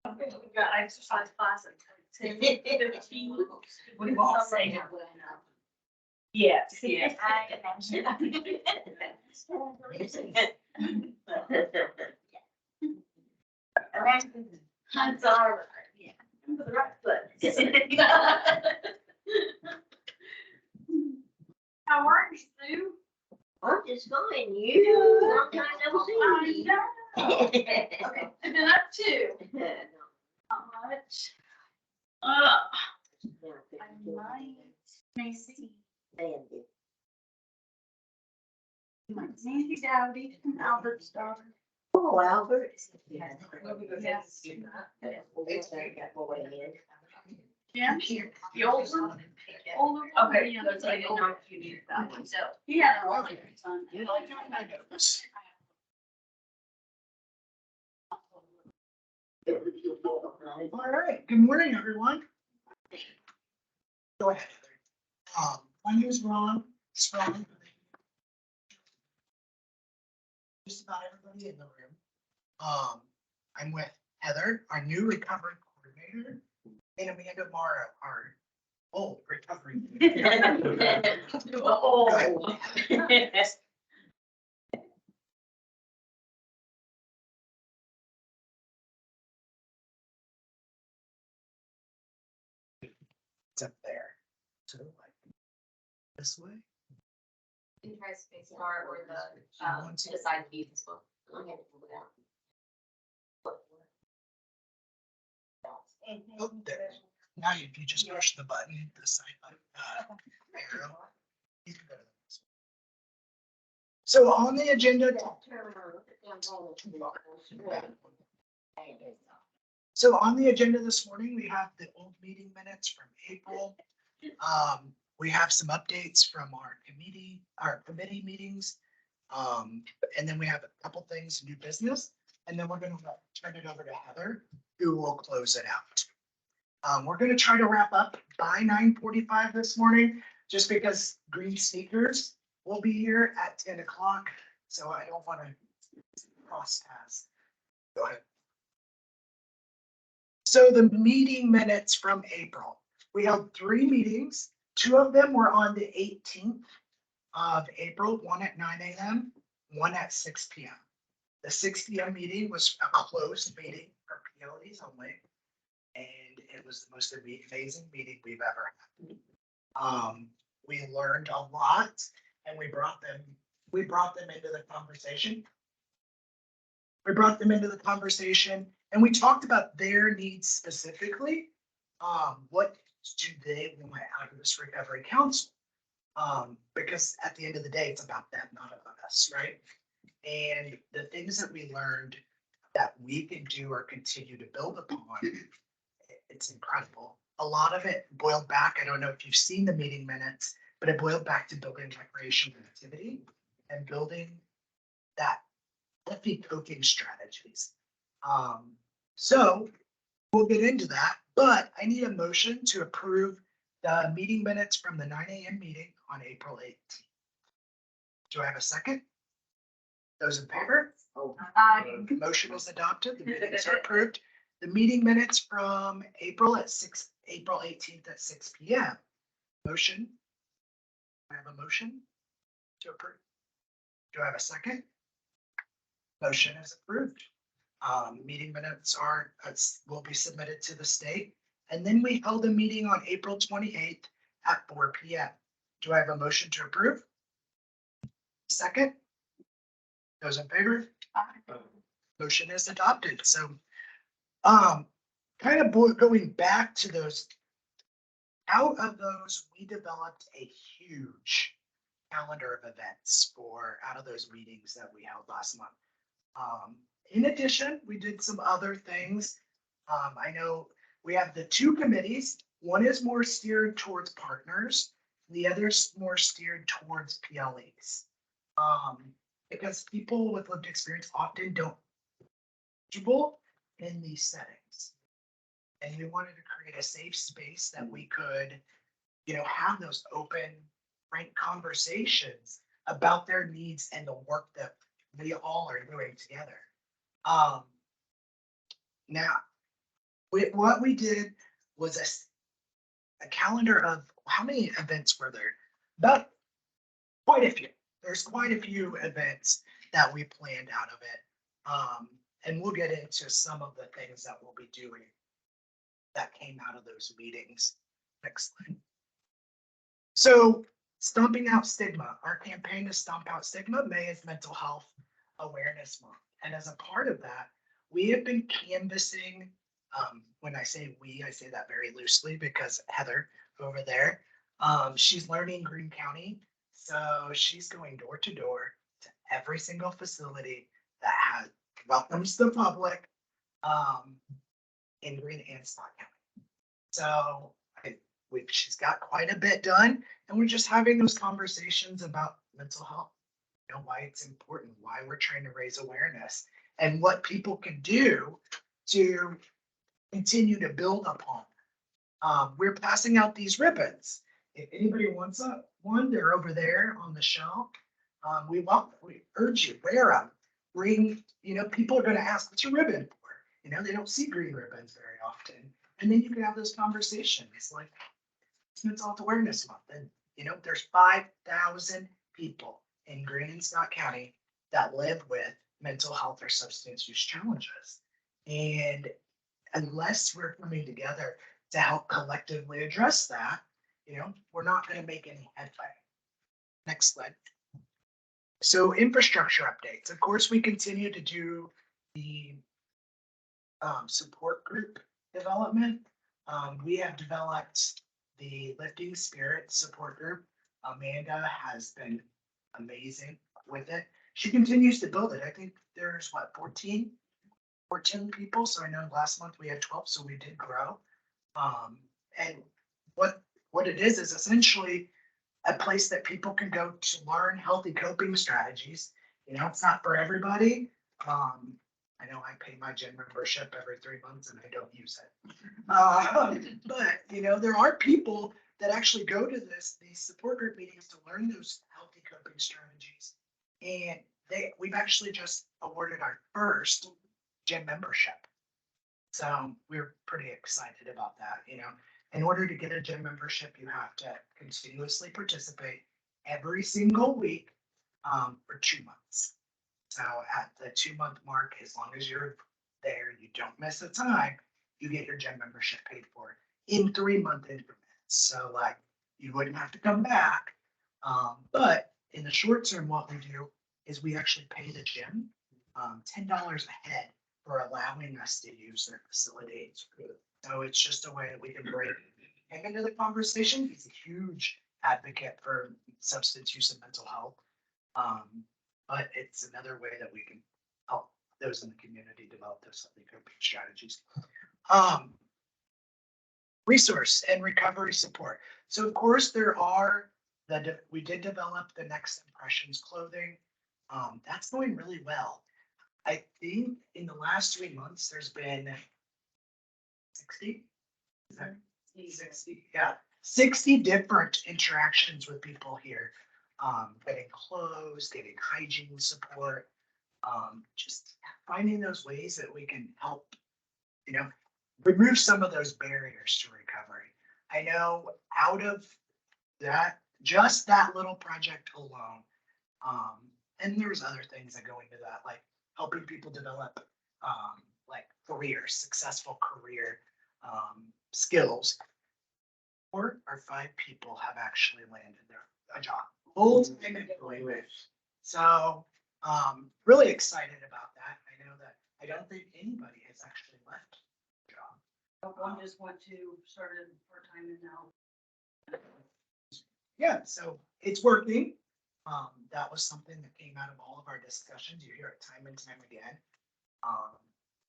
We got exercise class at 10:15. We won't say that. Yes, Yeah. That's all right. Yeah. For the right foot. How are you, Sue? I'm just fine, you, long time no see. Okay, I've been up to. Not much. I might, may see. Nancy Dowdy from Albert's daughter. Oh, Albert. Yes. Yeah, the old one. Older one. Okay, Yeah, that's like, oh, you need that one, so. He had a lot of fun. All right, good morning, everyone. Go ahead. My name is Ron Strong. Just about everybody in the room. I'm with Heather, our new recovery coordinator, and Amanda Morrow, our old recovery. Oh. It's up there. So like this way. You can try space bar or the, One, two. the side keys as well. Oh, there. Now if you just push the button, the side button, arrow. You can go to this. So on the agenda. So on the agenda this morning, we have the old meeting minutes from April. We have some updates from our committee meetings. And then we have a couple things, new business, and then we're gonna turn it over to Heather, who will close it out. We're gonna try to wrap up by 9:45 this morning, just because Green Sneakers will be here at 10 o'clock. So I don't want to cross paths. Go ahead. So the meeting minutes from April, we held 3 meetings. 2 of them were on the 18th of April, one at 9 a.m., one at 6 p.m. The 6 p.m. meeting was a closed meeting for PLEs only. And it was the most amazing meeting we've ever had. We learned a lot and we brought them into the conversation. And we talked about their needs specifically. What do they want out of this recovery council? Because at the end of the day, it's about them, not about us, right? And the things that we learned that we can do or continue to build upon, it's incredible. A lot of it boiled back, I don't know if you've seen the meeting minutes, but it boiled back to building recreation activity and building that healthy coping strategies. So we'll get into that, but I need a motion to approve the meeting minutes from the 9 a.m. meeting on April 8th. Do I have a second? Those in favor? The motion is adopted. The minutes are approved. The meeting minutes from April 18th at 6 p.m. Motion. I have a motion to approve. Do I have a second? Motion is approved. Meeting minutes will be submitted to the state. And then we held a meeting on April 28th at 4 p.m. Do I have a motion to approve? Second? Those in favor? Motion is adopted. So, kind of going back to those, out of those, we developed a huge calendar of events out of those meetings that we held last month. In addition, we did some other things. I know we have the 2 committees. One is more steered towards partners. The other's more steered towards PLEs. Because people with lived experience often don't comfortable in these settings. And we wanted to create a safe space that we could, have those open, frank conversations about their needs and the work that we all are doing together. Now, what we did was a calendar of, how many events were there? About quite a few. There's quite a few events that we planned out of it. And we'll get into some of the things that we'll be doing that came out of those meetings. Next slide. So stomping out stigma. Our campaign to stomp out stigma. May is Mental Health Awareness Month. And as a part of that, we have been canvassing. When I say we, I say that very loosely because Heather over there, she's learning Greene County. So she's going door to door to every single facility that welcomes the public in Greene and Scott County. So she's got quite a bit done, and we're just having those conversations about mental health, why it's important, why we're trying to raise awareness, and what people can do to continue to build upon. We're passing out these ribbons. If anybody wants one, they're over there on the shelf. We urge you, wear them. Bring, people are going to ask, what's your ribbon for? They don't see green ribbons very often. And then you can have those conversations. It's like, it's Mental Health Awareness Month. And, there's 5,000 people in Greene and Scott County that live with mental health or substance use challenges. And unless we're coming together to help collectively address that, we're not going to make any headway. Next slide. So infrastructure updates. Of course, we continue to do the support group development. We have developed the Lifting Spirit support group. Amanda has been amazing with it. She continues to build it. I think there's 14 people. So I know last month we had 12, so we did grow. And what it is essentially a place that people can go to learn healthy coping strategies. It's not for everybody. I know I pay my gym membership every 3 months and I don't use it. But there are people that actually go to these support group meetings to learn those healthy coping strategies. And we've actually just awarded our first gym membership. So we're pretty excited about that. In order to get a gym membership, you have to continuously participate every single week for 2 months. So at the 2-month mark, as long as you're there, you don't miss a time, you get your gym membership paid for in 3-month increments. So you wouldn't have to come back. But in the short term, what we do is we actually pay the gym $10 a head for allowing us to use their facilities. So it's just a way that we can bring him into the conversation. He's a huge advocate for substance use and mental health. But it's another way that we can help those in the community develop those healthy coping strategies. Resource and recovery support. So of course we did develop the Next Impressions clothing. That's going really well. I think in the last 3 months, there's been 60, 60 different interactions with people here, getting clothes, getting hygiene support, just finding those ways that we can help, remove some of those barriers to recovery. I know out of that, just that little project alone, and there's other things that go into that, like helping people develop successful career skills. 4 or 5 people have actually landed a job, full-time employment. So really excited about that. I know that I don't think anybody has actually left a job. One just went to started part-time and now. Yeah, so it's working. That was something that came out of all of our discussions. You hear it time and time again.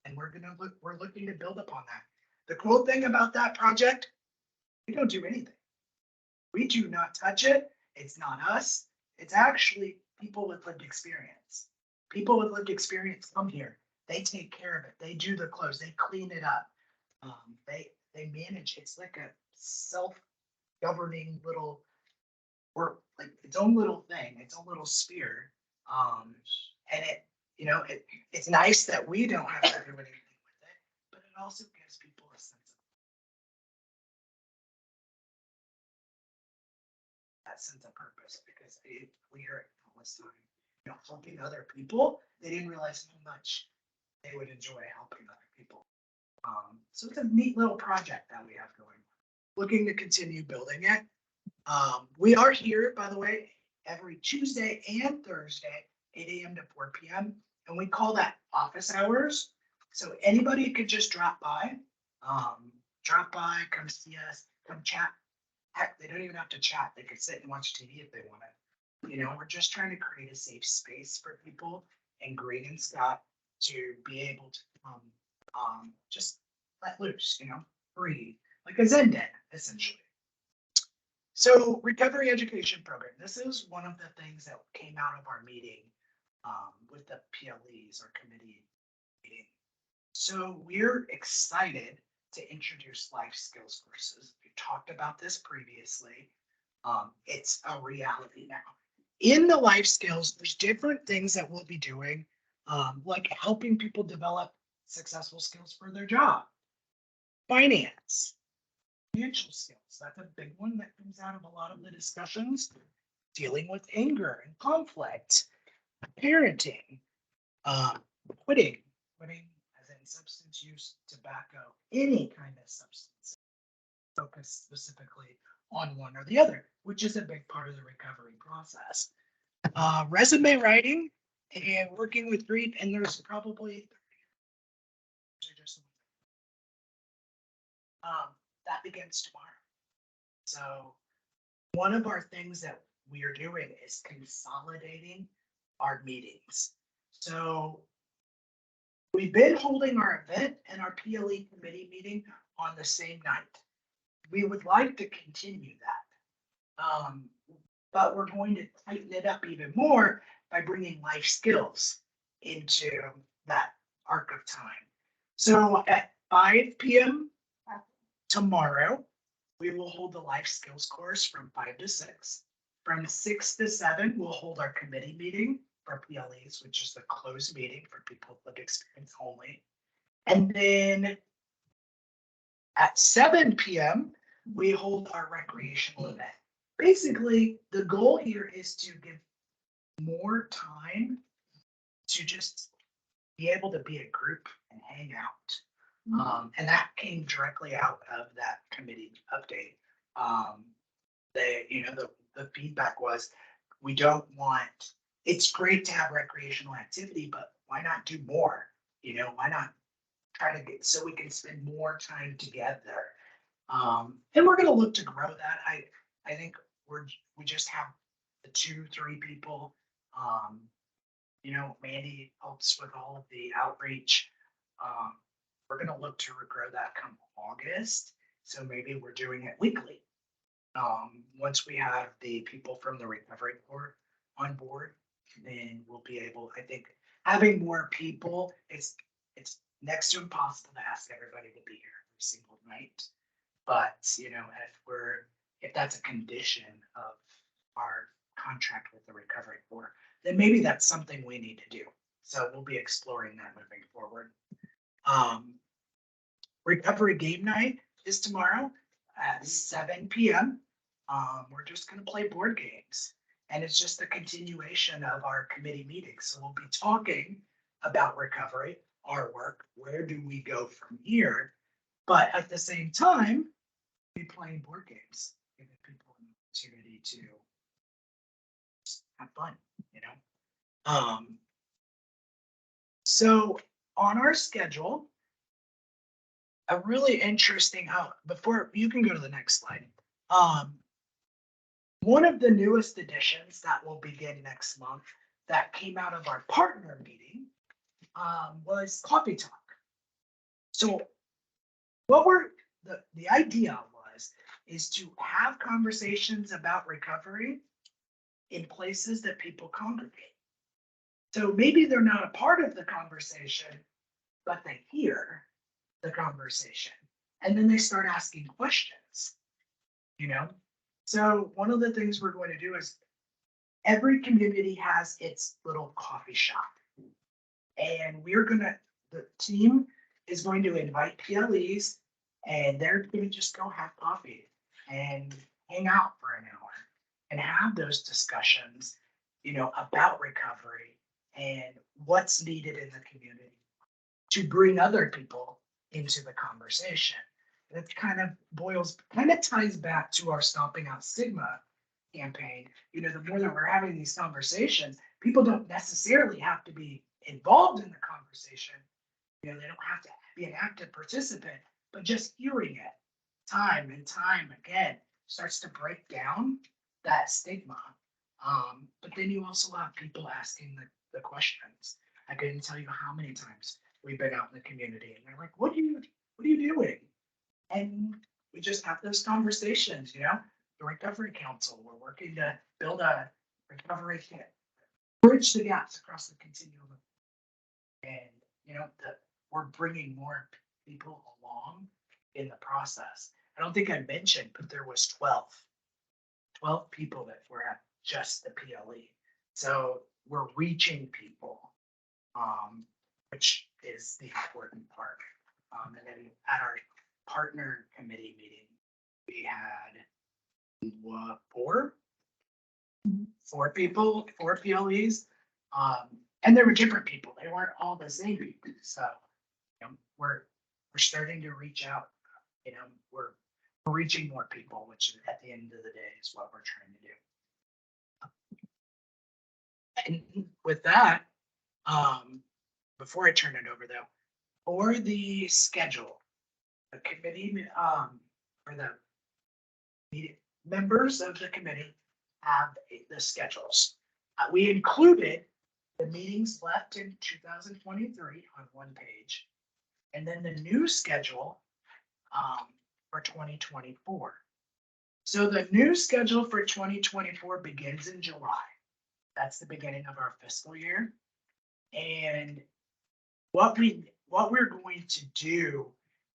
And we're looking to build upon that. The cool thing about that project, we don't do anything. We do not touch it. It's not us. It's actually people with lived experience. People with lived experience come here. They take care of it. They do the clothes. They clean it up. They manage. It's like a self-governing little, or like its own little thing, its own little sphere. And it's nice that we don't have to do anything with it, but it it also gives people a sense of that sense of purpose, because we hear it all this time. You know, helping other people, they didn't realize how much they would enjoy helping other people. So it's a neat little project that we have going. Looking to continue building it. We are here, by the way, every Tuesday and Thursday, 8 a.m. to 4 p.m. And we call that office hours. So anybody could just drop by, come see us, come chat. Heck, they don't even have to chat. They could sit and watch TV if they want it. You know, we're just trying to create a safe space for people and Green and Scott to be able to just let loose, you know, breathe, like a Zen den, essentially. So recovery education program. This is one of the things that came out of our meeting with the PLEs or committee meeting. So we're excited to introduce life skills courses. We talked about this previously. It's a reality now. In the life skills, there's different things that we'll be doing, like helping people develop successful skills for their job, finance, financial skills. That's a big one that comes out of a lot of the discussions. Dealing with anger and conflict, parenting, quitting as in substance use, tobacco, any kind of substance. Focus specifically on one or the other, which is a big part of the recovery process. Resume writing and working with grief, and there's probably that begins tomorrow. So one of our things that we are doing is consolidating our meetings. So we've been holding our event and our PLE committee meeting on the same night. We would like to continue that. But we're going to tighten it up even more by bringing life skills into that arc of time. So at 5 p.m. tomorrow, we will hold the life skills course from 5 to 6. From 6 to 7, we'll hold our committee meeting for PLEs, which is the closed meeting for people with lived experience only. And then at 7 p.m., we hold our recreational event. Basically, the goal here is to give more time to just be able to be a group and hang out. And that came directly out of that committee update. The feedback was, we don't want, it's great to have recreational activity, but why not do more? You know, why not try to get, so we can spend more time together. And we're going to look to grow that. I think we just have the 2-3 people. You know, Mandy helps with all of the outreach. We're going to look to grow that come August. So maybe we're doing it weekly. Once we have the people from the recovery board on board, then we'll be able, I think, having more people, it's next to impossible to ask everybody to be here every single night. But, you know, if that's a condition of our contract with the recovery board, then maybe that's something we need to do. So we'll be exploring that moving forward. Recovery game night is tomorrow at 7 p.m. We're just going to play board games, and it's just a continuation of our committee meetings. So we'll be talking about recovery, our work, where do we go from here? But at the same time, be playing board games, giving people an opportunity to have fun, you know? So on our schedule, a really interesting, before you can go to the next slide. One of the newest additions that will begin next month that came out of our partner meeting was coffee talk. So what the idea is to have conversations about recovery in places that people congregate. So maybe they're not a part of the conversation, but they hear the conversation and then they start asking questions, you know? So one of the things we're going to do is every community has its little coffee shop, and the team is going to invite PLEs and they're gonna just go have coffee and hang out for an hour and have those discussions, about recovery and what's needed in the community to bring other people into the conversation. And it kind of ties back to our Stomping Out Stigma campaign. The more that we're having these conversations, people don't necessarily have to be involved in the conversation. They don't have to be an active participant, but just hearing it time and time again starts to break down that stigma. But then you also have people asking the questions. I couldn't tell you how many times we've been out in the community and they're like, what are you doing? And we just have those conversations, the recovery council, we're working to build a recovery kit, bridge the gaps across the continuum. And, we're bringing more people along in the process. I don't think I mentioned, but there was 12 people that were at just the PLE. So we're reaching people, which is the important part. And then at our partner committee meeting, we had four people, 4 PLEs. And there were different people. They weren't all the same people. So, we're starting to reach out. We're reaching more people, which at the end of the day is what we're trying to do. And with that, before I turn it over though, for the schedule, the committee, or the members of the committee have the schedules. We included the meetings left in 2023 on one page, and then the new schedule for 2024. So the new schedule for 2024 begins in July. That's the beginning of our fiscal year. And what we're going to do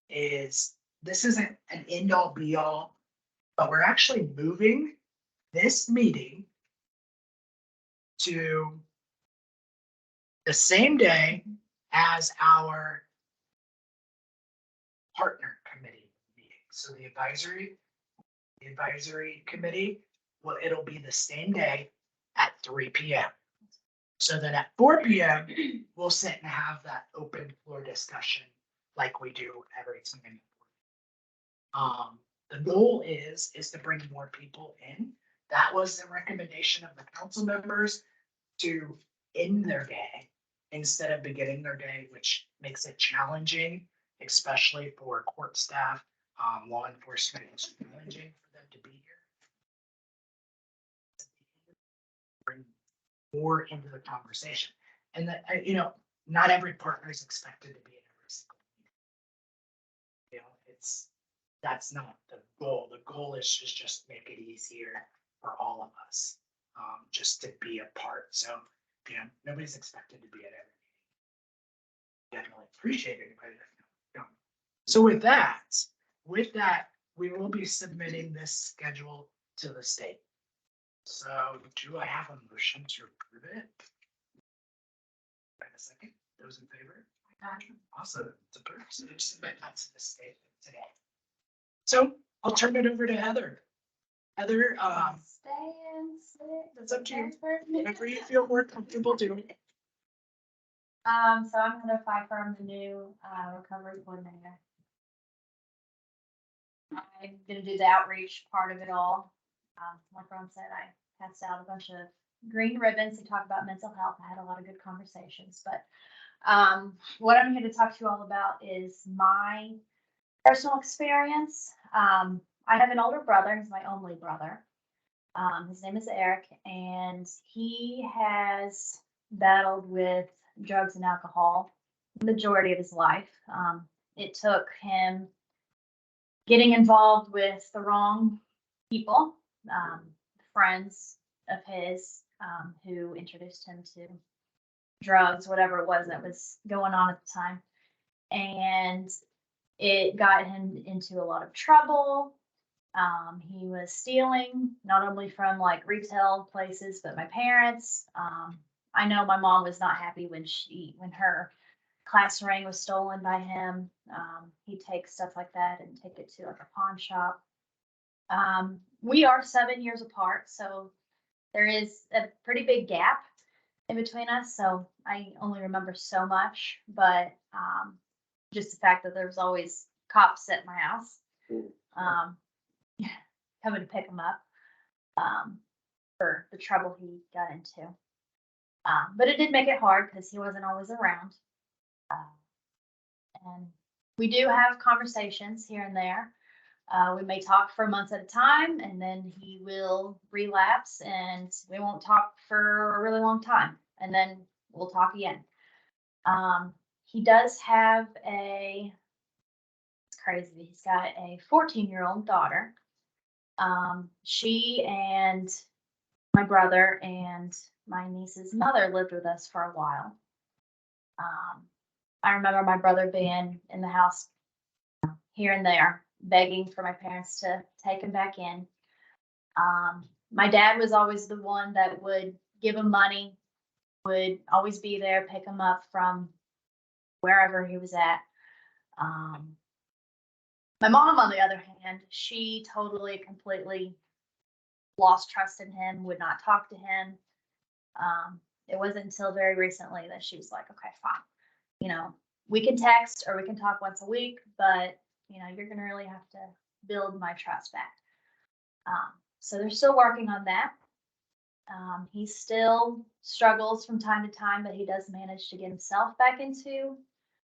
is, this isn't an end all be all, but we're actually moving this meeting to the same day as our partner committee meeting. So the advisory committee, it'll be the same day at 3 p.m. So then at 4 p.m. we'll sit and have that open floor discussion like we do every time. The goal is to bring more people in. That was the recommendation of the council members, to end their day instead of beginning their day, which makes it challenging, especially for court staff, law enforcement. It's challenging for them to be here. Bring more into the conversation. And that, not every partner is expected to be in every single meeting. That's not the goal. The goal is just make it easier for all of us, just to be a part. So, nobody's expected to be at every meeting. Definitely appreciate anybody that don't. So with that, we will be submitting this schedule to the state. So do I have a motion to approve it? Wait a second. Those in favor? Awesome. It's approved. So just submit that to the state today. So I'll turn it over to Heather. Heather, Stay and sit. that's up to you. Whatever you feel more comfortable doing. So I'm Heather Pfeiffer. I'm the new recovery coordinator. I'm gonna do the outreach part of it all. Like Ron said, I passed out a bunch of green ribbons to talk about mental health. I had a lot of good conversations, but what I'm here to talk to you all about is my personal experience. I have an older brother. He's my only brother. His name is Eric, and he has battled with drugs and alcohol the majority of his life. It took him getting involved with the wrong people, friends of his, who introduced him to drugs, whatever it was that was going on at the time. And it got him into a lot of trouble. He was stealing, not only from like retail places, but my parents. I know my mom was not happy when her class ring was stolen by him. He'd take stuff like that and take it to like a pawn shop. We are 7 years apart, so there is a pretty big gap in between us. So I only remember so much, but just the fact that there was always cops at my house coming to pick him up for the trouble he got into. But it did make it hard because he wasn't always around. And we do have conversations here and there. We may talk for months at a time, and then he will relapse, and we won't talk for a really long time, and then we'll talk again. He does have it's crazy, he's got a 14-year-old daughter. She and my brother and my niece's mother lived with us for a while. I remember my brother being in the house here and there, begging for my parents to take him back in. My dad was always the one that would give him money, would always be there, pick him up from wherever he was at. My mom, on the other hand, she totally, completely lost trust in him, would not talk to him. It wasn't until very recently that she was like, okay, fine. You know, we can text or we can talk once a week, but you know, you're gonna really have to build my trust back. So they're still working on that. He still struggles from time to time, but he does manage to get himself back into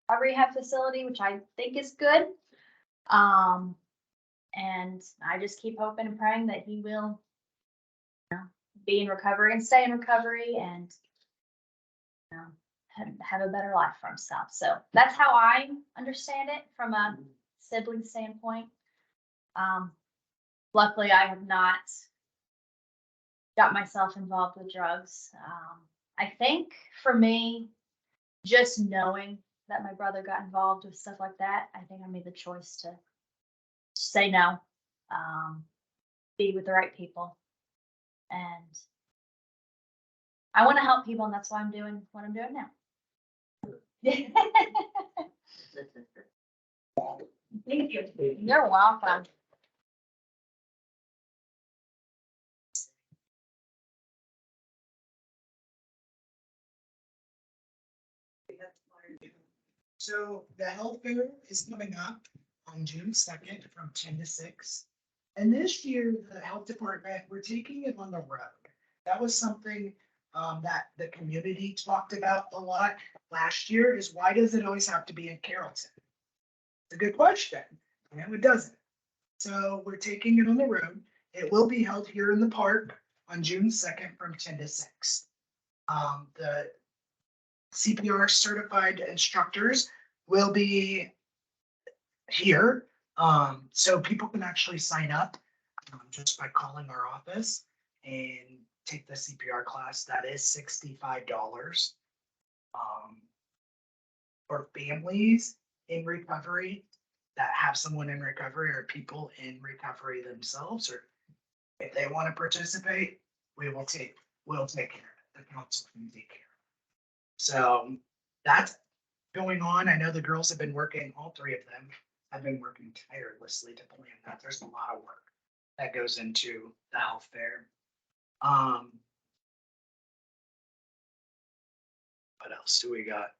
a rehab facility, which I think is good. And I just keep hoping and praying that he will, you know, be in recovery and stay in recovery and, you know, have a better life for himself. So that's how I understand it from a sibling standpoint. Luckily, I have not got myself involved with drugs. I think for me, just knowing that my brother got involved with stuff like that, I think I made the choice to say no, be with the right people. And I want to help people, and that's why I'm doing what I'm doing now. Thank you. You're welcome. So the health fair is coming up on June 2nd from 10 to 6. And this year, the health department, we're taking it on the road. That was something that the community talked about a lot last year, is why does it always have to be in Carrollton? It's a good question. No, it doesn't. So we're taking it on the road. It will be held here in the park on June 2nd from 10 to 6. The CPR certified instructors will be here. So people can actually sign up just by calling our office and take the CPR class. That is $65. For families in recovery that have someone in recovery or people in recovery themselves, or if they want to participate, we'll take care of it. The council can take care of it. So that's going on. I know the girls have been working, all three of them have been working tirelessly to plan that. There's a lot of work that goes into the health fair. What else do we got?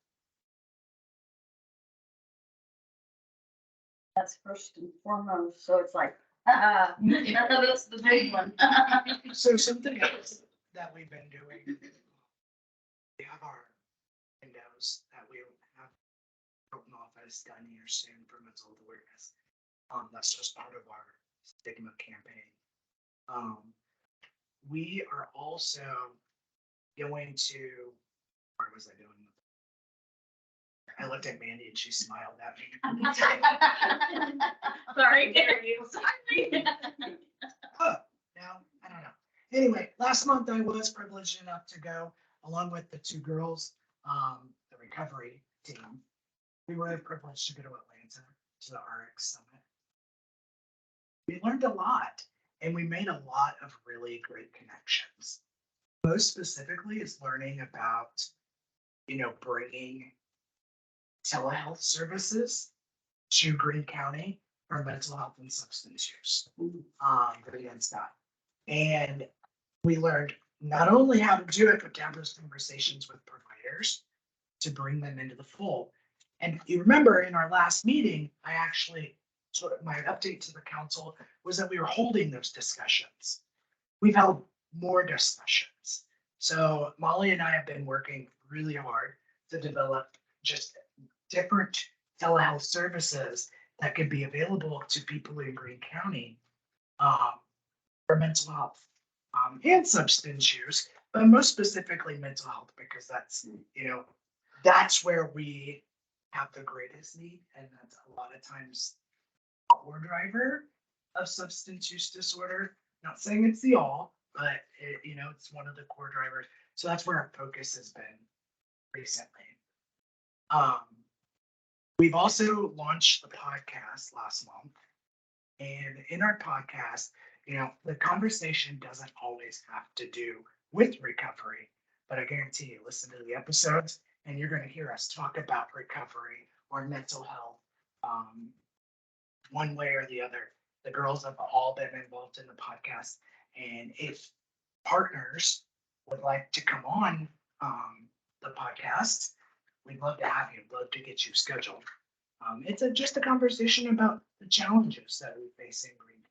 That's first and foremost, so it's like, that's the big one. So something else that we've been doing, we have our windows that we have open office done here soon for mental health awareness. That's just part of our stigma campaign. We are also going to, where was I going with that? I looked at Mandy and she smiled at me. Sorry, you. Oh, no, I don't know. Anyway, last month I was privileged enough to go along with the two girls, the recovery team. We were privileged to go to Atlanta to the RX Summit. We learned a lot and we made a lot of really great connections. Most specifically is learning about, bringing telehealth services to Greene County for mental health and substance use. Against that. And we learned not only how to do it, but to have those conversations with providers to bring them into the fold. And you remember in our last meeting, I actually, sort of my update to the council was that we were holding those discussions. We've held more discussions. So Molly and I have been working really hard to develop just different telehealth services that could be available to people in Greene County for mental health and substance use, but most specifically mental health, because that's, that's where we have the greatest need. And that's a lot of times core driver of substance use disorder. Not saying it's the all, but it's one of the core drivers. So that's where our focus has been recently. We've also launched the podcast last month. And in our podcast, the conversation doesn't always have to do with recovery, but I guarantee you listen to the episodes and you're going to hear us talk about recovery or mental health one way or the other. The girls have all been involved in the podcast. And if partners would like to come on the podcast, we'd love to have you, love to get you scheduled. It's just a conversation about the challenges that we face in Greene County.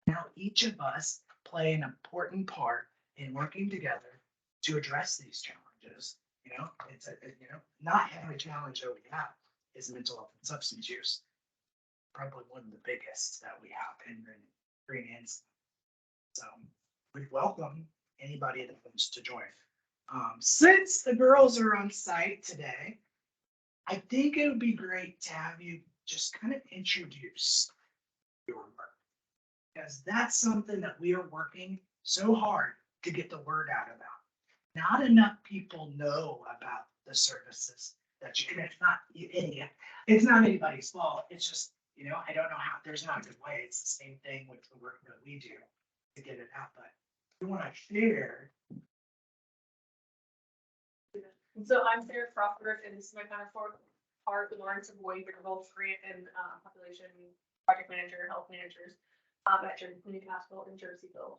Now, each of us play an important part in working together to address these challenges. It's not every challenge that we have is mental health and substance use. Probably one of the biggest that we have in Greene and so we welcome anybody that wants to join. Since the girls are on site today, I think it would be great to have you just kind of introduce your work, because that's something that we are working so hard to get the word out about. Not enough people know about the services that you can. It's not anybody's fault. It's just, I don't know how, there's not a good way. It's the same thing with the work that we do to get it out, but we want to share. So I'm Sarah Crawford, and this is my counterpart, the Lawrence of Boyd, both grant and population project manager, health managers at Jersey Community Hospital in Jerseyville.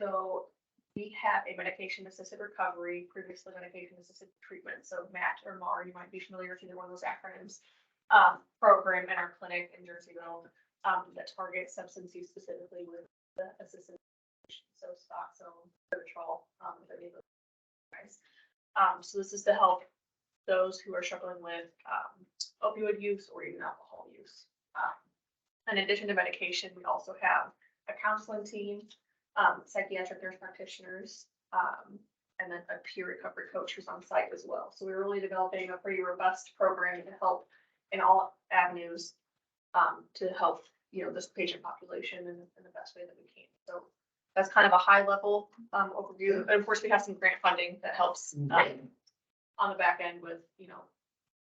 So we have a medication-assisted recovery, previously medication-assisted treatment. So MAT or MAR, you might be familiar with either one of those acronyms, program in our clinic in Jerseyville that targets substance use specifically with the assisted. So Suboxone, Vivitrol, if any of those guys. So this is to help those who are struggling with opioid use or even alcohol use. In addition to medication, we also have a counseling team, psychiatric nurse practitioners, and then a peer recovery coach who's on site as well. So we're really developing a pretty robust program to help in all avenues to help this patient population in the best way that we can. So that's kind of a high level overview. And of course, we have some grant funding that helps on the back end with,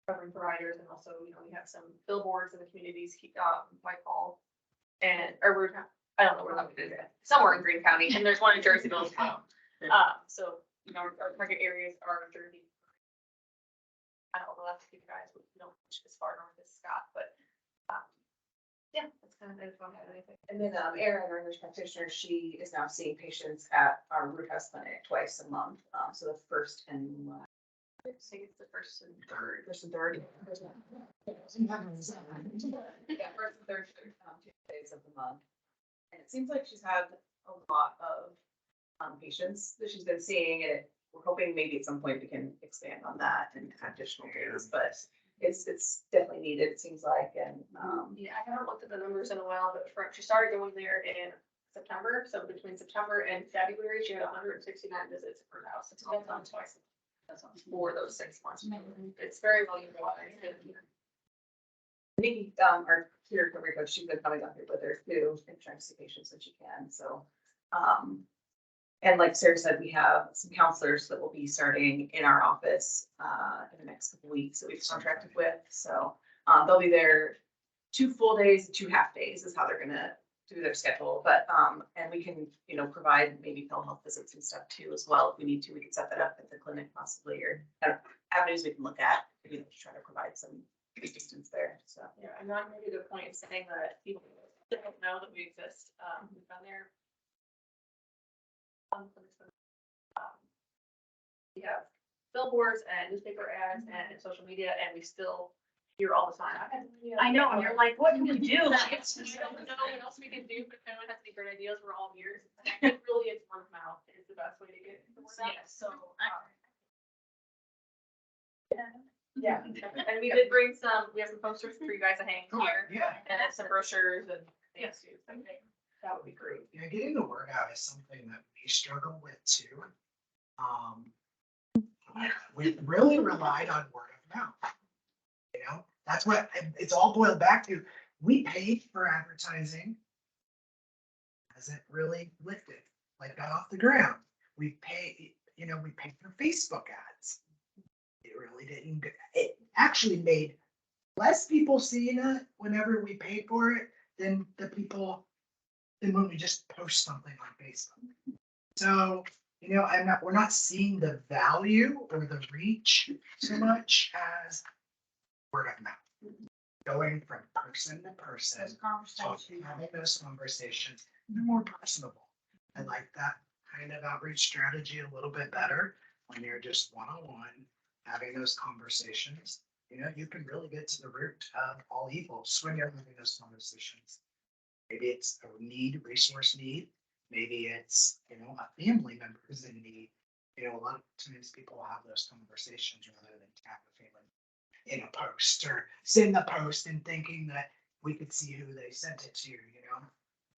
covering providers. And also, we have some billboards in the communities, Whitehall and, I don't know where that is, somewhere in Greene County. And there's one in Jerseyville as well. So, our target areas are Jersey. I don't know, we'll have to keep you guys, push as far north as Scott, but yeah, that's kind of it. Anything. And then Erin, our nurse practitioner, she is now seeing patients at our root house clinic twice a month. So the first and I think it's the first and third. first and third. Yeah, first and third. 2 days of the month. And it seems like she's had a lot of patients that she's been seeing, and we're hoping maybe at some point we can expand on that and have additional days, but it's definitely needed, it seems like. And Yeah, I haven't looked at the numbers in a while, but she started going there in September. So between September and February, she had 169 visits per house. It's all done twice. That's for those 6 months. It's very well utilized. I think our peer recovery coach, she's been coming up here with her too, and trying to see patients when she can. So, and like Sarah said, we have some counselors that will be starting in our office in the next couple of weeks that we've contracted with. So they'll be there 2 full days, 2 half days is how they're gonna through their schedule, but, and we can, you know, provide maybe telehealth visits and stuff too as well. If we need to, we can set that up at the clinic possibly, or avenues we can look at, you know, to try to provide some assistance there, so. Yeah, and that made a good point of saying that people don't know that we exist. We've been there. We have billboards and newspaper ads and social media, and we still hear all the time. I know, and you're like, what can we do? Like, I don't know what else we can do, but if anyone has any great ideas, we're all ears. It really is word of mouth is the best way to get the word out. Yeah, So, yeah. and we did bring some, we have some posters for you guys to hang here, Yeah, and then some brochures and things too. So that would be great. yeah, getting the word out is something that we struggle with too. We really relied on word of mouth. You know, that's what it's all boiled back to. We paid for advertising. Hasn't really lifted, like got off the ground. We paid for Facebook ads. It really didn't, it actually made less people seeing it whenever we paid for it than when we just post something on Facebook. So, you know, we're not seeing the value or the reach so much as word of mouth. Going from person to person, talking, having those conversations, they're more personable. I like that kind of outreach strategy a little bit better when you're just one-on-one, having those conversations. You know, you can really get to the root of all evils when you're having those conversations. Maybe it's a resource need. Maybe it's, you know, a family member is in need. You know, a lot of times people have those conversations rather than tap a family in a post or send the post and thinking that we could see who they sent it to, you know?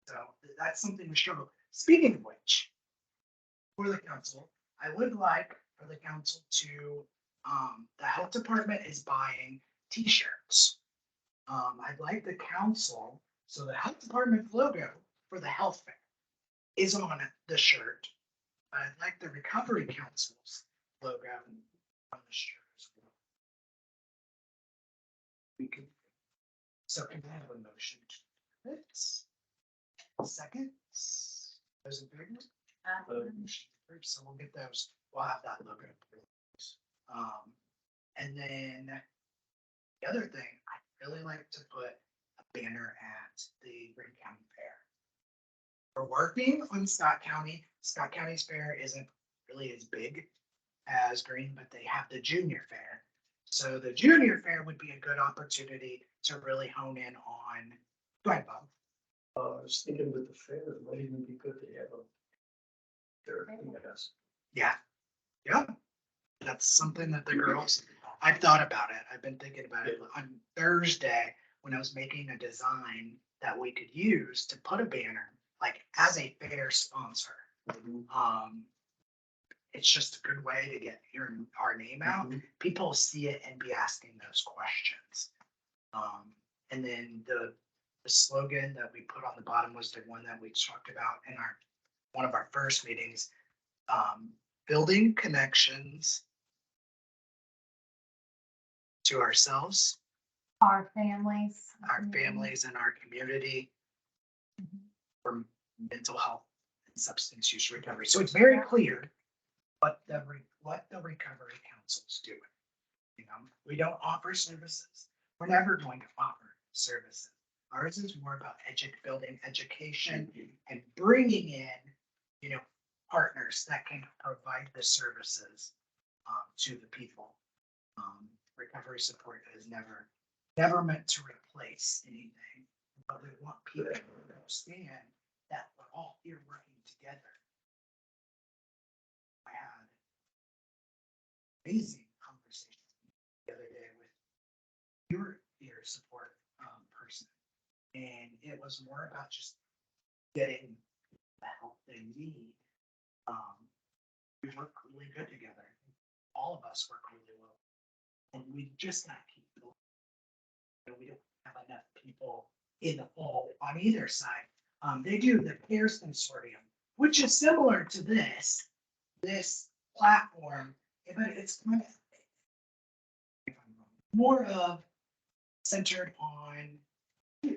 So that's something we struggle. Speaking of which, for the council, I would like for the council to, the health department is buying t-shirts. I'd like the council, so the health department logo for the health fair is on the shirt. I'd like the recovery council's logo on the shirt as well. We could, so can I have a motion to this? Seconds, those in favor? Motion approved. So we'll get those, we'll have that logo. And then the other thing, I'd really like to put a banner at the Green County Fair. We're working on Scott County. Scott County's fair isn't really as big as Green, but they have the junior fair. So the junior fair would be a good opportunity to really hone in on. Go ahead, Bob. I was thinking with the fair, it might even be good to have a. There, yes. Yeah. That's something that the girls, I've thought about it. I've been thinking about it on Thursday when I was making a design that we could use to put a banner, like as a fair sponsor. It's just a good way to get our name out. People see it and be asking those questions. And then the slogan that we put on the bottom was the one that we talked about in one of our first meetings. Building connections to ourselves, Our families. and our community for mental health and substance use recovery. So it's very clear what the recovery council's doing. You know, we don't offer services. We're never going to offer services. Ours is more about building education and bringing in, you know, partners that can provide the services to the people. Recovery support is never meant to replace anything, but we want people to understand that we're all here working together. I had amazing conversation the other day with your peer support person, and it was more about just getting the help they need. We work really good together. All of us work really well, and we just gotta keep going. You know, we don't have enough people in the fall on either side. They do the CARES Consortium, which is similar to this platform, but it's kind of more of centered on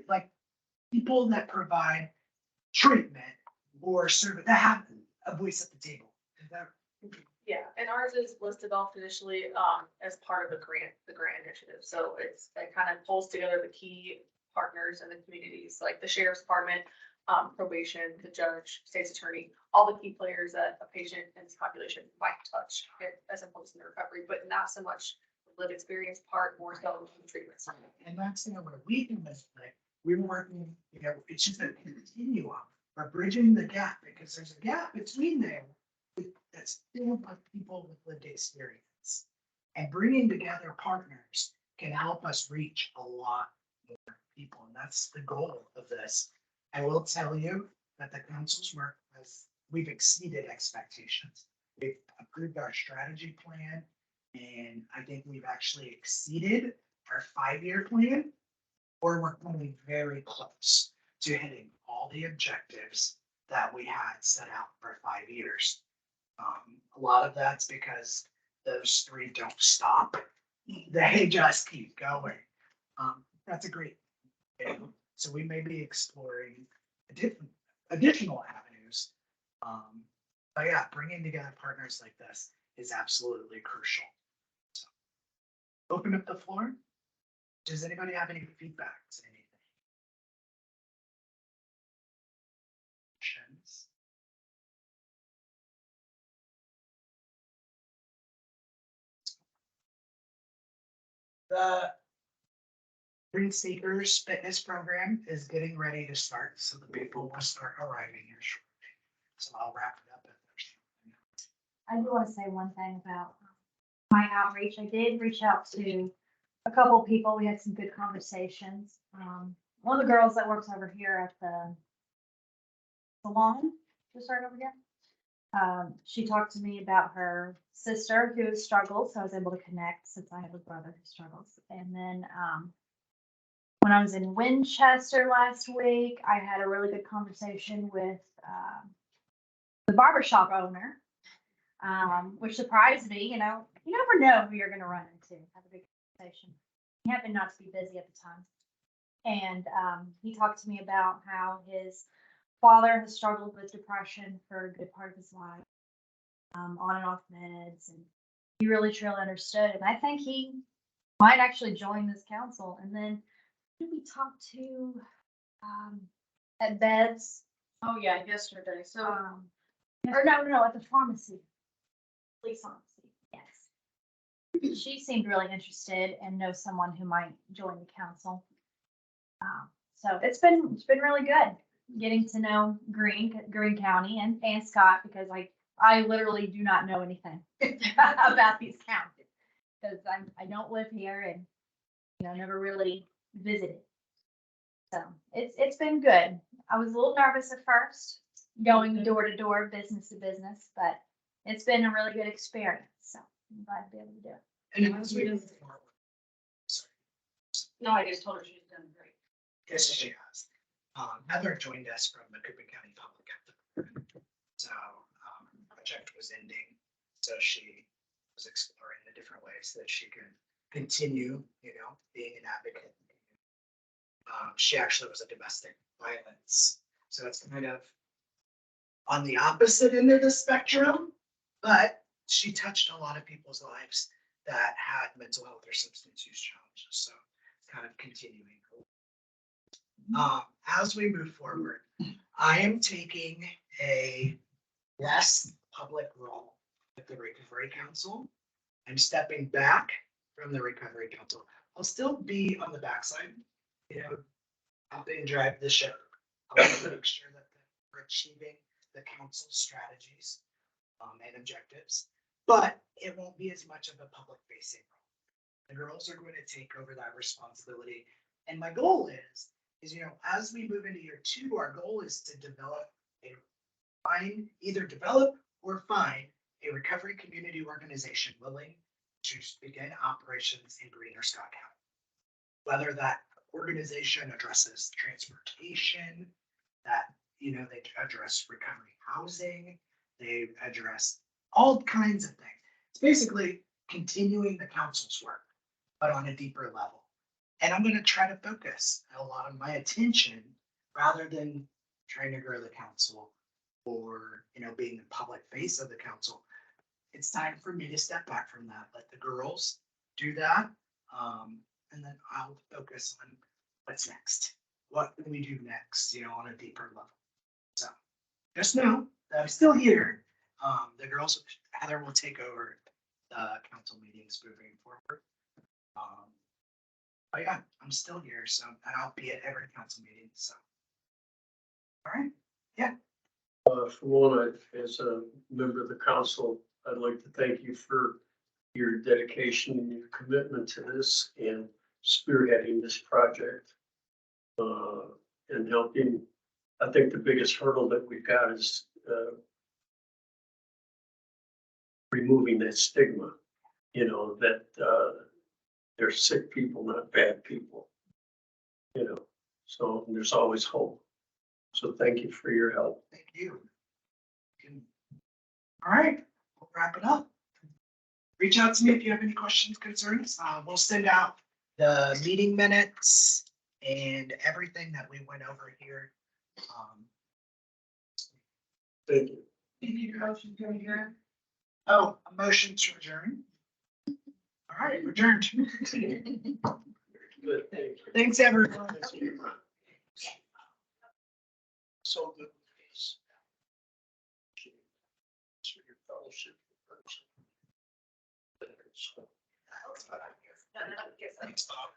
like people that provide treatment or service that have a voice at the table. Is that- Yeah, and ours was developed initially, as part of the grant initiative, so it kind of pulls together the key partners in the communities, like the sheriff's department, probation, the judge, state's attorney, all the key players that a patient in this population might touch as opposed to the recovery, but not so much the lived experience part, more so the treatment side. And that's, where we can like, we're working, it's just a continuum. We're bridging the gap because there's a gap between there that's filled with people with lived experience. And bringing together partners can help us reach a lot more people. And that's the goal of this. I will tell you that the council's work we've exceeded expectations. We've approved our strategy plan, and I think we've actually exceeded our 5-year plan, or we're coming very close to hitting all the objectives that we had set out for 5 years. A lot of that's because those 3 don't stop. They just keep going. That's a great thing. So we may be exploring additional avenues. But yeah, bringing together partners like this is absolutely crucial. So, open up the floor. Does anybody have any feedback to anything? Questions? The Green Seekers fitness program is getting ready to start, so the people will start arriving here shortly. So I'll wrap it up. I do want to say one thing about my outreach. I did reach out to a couple people. We had some good conversations. One of the girls that works over here at the salon, just right over here. She talked to me about her sister who struggles, so I was able to connect since I have a brother who struggles. And then when I was in Winchester last week, I had a really good conversation with the barbershop owner, which surprised me. You never know who you're going to run into. Have a big conversation. He happened not to be busy at the time. And he talked to me about how his father has struggled with depression for a good part of his life, on and off meds, and he really truly understood. And I think he might actually join this council. And then who did we talk to at Beds? Oh, yeah, yesterday, so. Or no, at the pharmacy. Police pharmacy, yes. She seemed really interested and knows someone who might join the council. So it's been really good getting to know Greene County and Scott, because I literally do not know anything about these counties because I don't live here and never really visited. So it's been good. I was a little nervous at first, going door to door, business to business, but it's been a really good experience. So I'm glad to be able to do it. And as we move forward, sorry, No, I just told her she's done great. yes, she has. Heather joined us from the Cooper County Public Health. So the project was ending, so she was exploring the different ways that she can continue, being an advocate. She actually was a domestic violence, so it's kind of on the opposite end of the spectrum, but she touched a lot of people's lives that had mental health or substance use challenges. So it's kind of continuing. As we move forward, I am taking a less public role with the Recovery Council. I'm stepping back from the Recovery Council. I'll still be on the backside, helping drive the ship. I'll make sure that we're achieving the council's strategies and objectives, but it won't be as much of a public facing role. The girls are going to take over that responsibility. And my goal is, as we move into year 2, our goal is to either develop or find a recovery community organization willing to begin operations in Greene or Scott County. Whether that organization addresses transportation, that they address recovery housing, they address all kinds of things. It's basically continuing the council's work, but on a deeper level. And I'm going to try to focus a lot of my attention, rather than trying to grow the council or, you know, being the public face of the council. It's time for me to step back from that. Let the girls do that. And then I'll focus on what's next. What can we do next, you know, on a deeper level? So just know that I'm still here. The girls, Heather will take over the council meetings moving forward. But yeah, I'm still here, so, and I'll be at every council meeting, so. All right, For one, as a member of the council, I'd like to thank you for your dedication and your commitment to this and spearheading this project. And helping, I think the biggest hurdle that we've got is removing that stigma, you know, that they're sick people, not bad people. You know, so there's always hope. So thank you for your help. thank you. All right, we'll wrap it up. Reach out to me if you have any questions, concerns. We'll send out the meeting minutes and everything that we went over here. Thank you. You need a motion to adjourn? Oh, a motion to adjourn. All right, adjourned. Good, thank you. Thanks, everyone. So good. For your fellowship. Thanks, Bob.